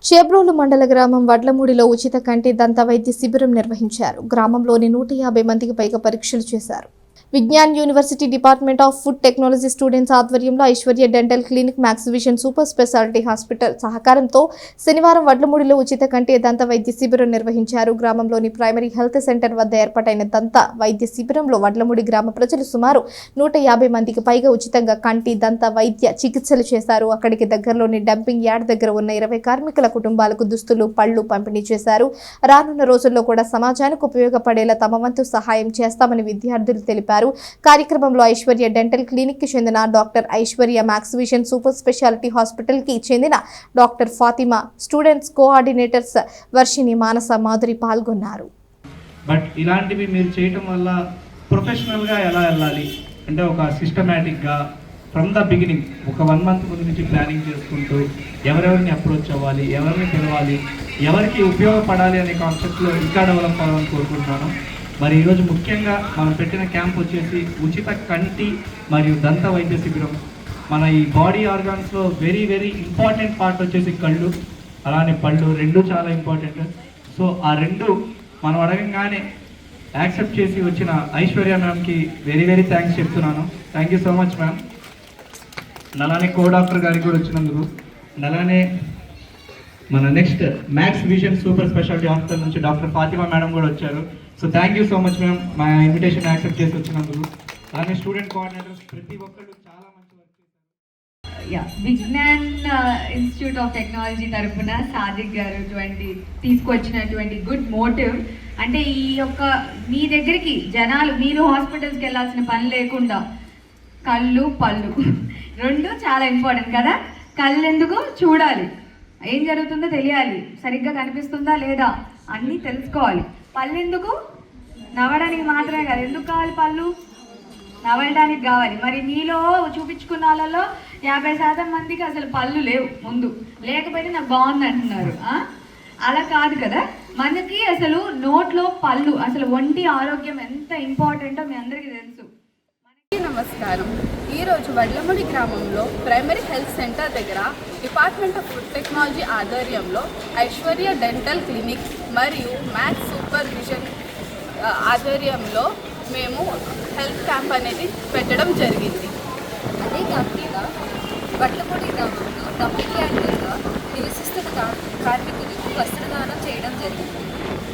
చేబ్రోలు మండల గ్రామం వడ్లమూడిలో ఉచిత కంటి దంత వైద్య శిబిరం నిర్వహించారు. గ్రామంలోని 150 మందికి పైగా పరీక్షలు చేశారు. Vignan university department of food technology students ఆధ్వర్యంలో Aishwarya dental clinic, max vision super speciality hospital సహకారంతో శనివారం వడ్లమూడిలో ఉచిత కంటి దంత వైద్య శిబిరం నిర్వహించారు. గ్రామంలోని ప్రైమరీ హెల్త్ సెంటర్ వద్ద ఏర్పాటైన దంత వైద్య శిబిరంలో వడ్లమూడి గ్రామ ప్రజలు సుమారు 150 మందికి పైగా ఉచితంగా కంటి దంత వైద్య చికిత్సలు చేశారు. అక్కడికి దగ్గరలోని డంపింగ్ యార్డ్ దగ్గర ఉన్న 20 కార్మికుల కుటుంబాలకు దుస్తులు, పళ్లు పంపిణీ చేశారు. రానున్న రోజుల్లో కూడా సమాజానికి ఉపయోగపడేలా తమ వంతు సహాయం చేస్తామని విద్యార్థులు తెలిపారు. కార్యక్రమంలో ఐశ్వర్య డెంటల్ క్లినిక్ కి చెందిన doctor Aishwarya, max vision super speciality hospital కి చెందిన doctor Fatima, students coordinators Varshini, Manasa, Madhuri పాల్గొన్నారు. బట్ ఇలాంటివి మీరు చేయటం వల్ల ప్రొఫెషనల్ గా ఎలా వెళ్ళాలి అంటే ఒక సిస్టమేటిక్ గా ఫ్రమ్ ద బిగినింగ్ ఒక 1 మంత్ ముందు నుంచి ప్లానింగ్ చేసుకుంటూ ఎవరెవరిని అప్రోచ్ అవ్వాలి, ఎవరిని పిలవాలి, ఎవరికి ఉపయోగపడాలి అనే కాన్సెప్ట్లో ఇంకా డెవలప్ అవ్వాలని కోరుకుంటున్నాను. మరి ఈరోజు ముఖ్యంగా మనం పెట్టిన క్యాంప్ వచ్చేసి ఉచిత కంటి మరియు దంత వైద్య శిబిరం. మన ఈ బాడీ ఆర్గాన్స్లో వెరీ వెరీ ఇంపార్టెంట్ పార్ట్ వచ్చేసి కళ్ళు, అలానే పళ్ళు, రెండు చాలా ఇంపార్టెంట్. సో ఆ రెండు మనం అడగంగానే యాక్సెప్ట్ చేసి వచ్చిన ఐశ్వర్య మ్యామ్కి వెరీ వెరీ థ్యాంక్స్ చెప్తున్నాను. Thank you so much ma'am. అలానే కో డాక్టర్ గారికి కూడా వచ్చినందుకు, అలానే మన next max vision super speciality hospital నుంచి డాక్టర్ ఫాతిమా మేడం కూడా వచ్చారు. So thank you so much ma'am మా ఇన్విటేషన్ యాక్సెప్ట్ చేసి వచ్చినందుకు. అలానే స్టూడెంట్ కోఆర్డినేటర్స్ ప్రతి ఒక్కళ్ళు చాలా మంచి వర్క్ చేశారు. విజ్ఞాన్ ఇన్స్టిట్యూట్ ఆఫ్ టెక్నాలజీ తరఫున సాదిక్ గారు తీసుకొచ్చినటువంటి గుడ్ మోటివ్ అంటే ఈ యొక్క మీ దగ్గరికి జనాలు, మీరు హాస్పిటల్స్కి వెళ్ళాల్సిన పని లేకుండా కళ్ళు, పళ్ళు రెండు చాలా ఇంపార్టెంట్ కదా. కళ్ళు ఎందుకు చూడాలి, ఏం జరుగుతుందో తెలియాలి, సరిగ్గా కనిపిస్తుందా లేదా అన్నీ తెలుసుకోవాలి. పళ్ళు ఎందుకు, నవ్వడానికి మాత్రమే కాదు, ఎందుకు కావాలి పళ్ళు, నవ్వడానికి కావాలి. మరి మీలో చూపించుకున్న వాళ్ళలో 50% మందికి అసలు పళ్ళు లేవు, ముందు లేకపోతే నాకు బాగుంది అంటున్నారు. అలా కాదు కదా, మనకి అసలు నోట్లో పళ్ళు, అసలు ఒంటి ఆరోగ్యం ఎంత ఇంపార్టెంటో మీ అందరికీ తెలుసు. నమస్కారం. ఈరోజు వడ్లమూడి గ్రామంలో ప్రైమరీ హెల్త్ సెంటర్ దగ్గర డిపార్ట్మెంట్ ఆఫ్ ఫుడ్ టెక్నాలజీ ఆధ్వర్యంలో ఐశ్వర్య డెంటల్ క్లినిక్ మరియు మ్యాక్స్ సూపర్ విజన్ ఆధ్వర్యంలో మేము హెల్త్ క్యాంప్ అనేది పెట్టడం జరిగింది. అదే కాకుండా వడ్లమూడి గ్రామంలో డంపింగ్ యార్డ్ దగ్గర నివసిస్తున్న కార్మికులకు వస్త్రదానం చేయడం జరిగింది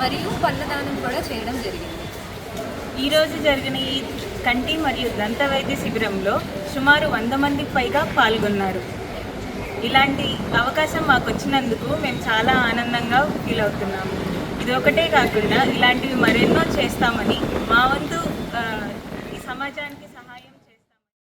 మరియు పళ్ళదానం కూడా చేయడం జరిగింది. ఈరోజు జరిగిన ఈ కంటి మరియు దంత వైద్య శిబిరంలో సుమారు 100 మందికి పైగా పాల్గొన్నారు. ఇలాంటి అవకాశం మాకు వచ్చినందుకు మేము చాలా ఆనందంగా ఫీల్ అవుతున్నాము. ఇది ఒకటే కాకుండా ఇలాంటివి మరెన్నో చేస్తామని మా వంతు ఈ సమాజానికి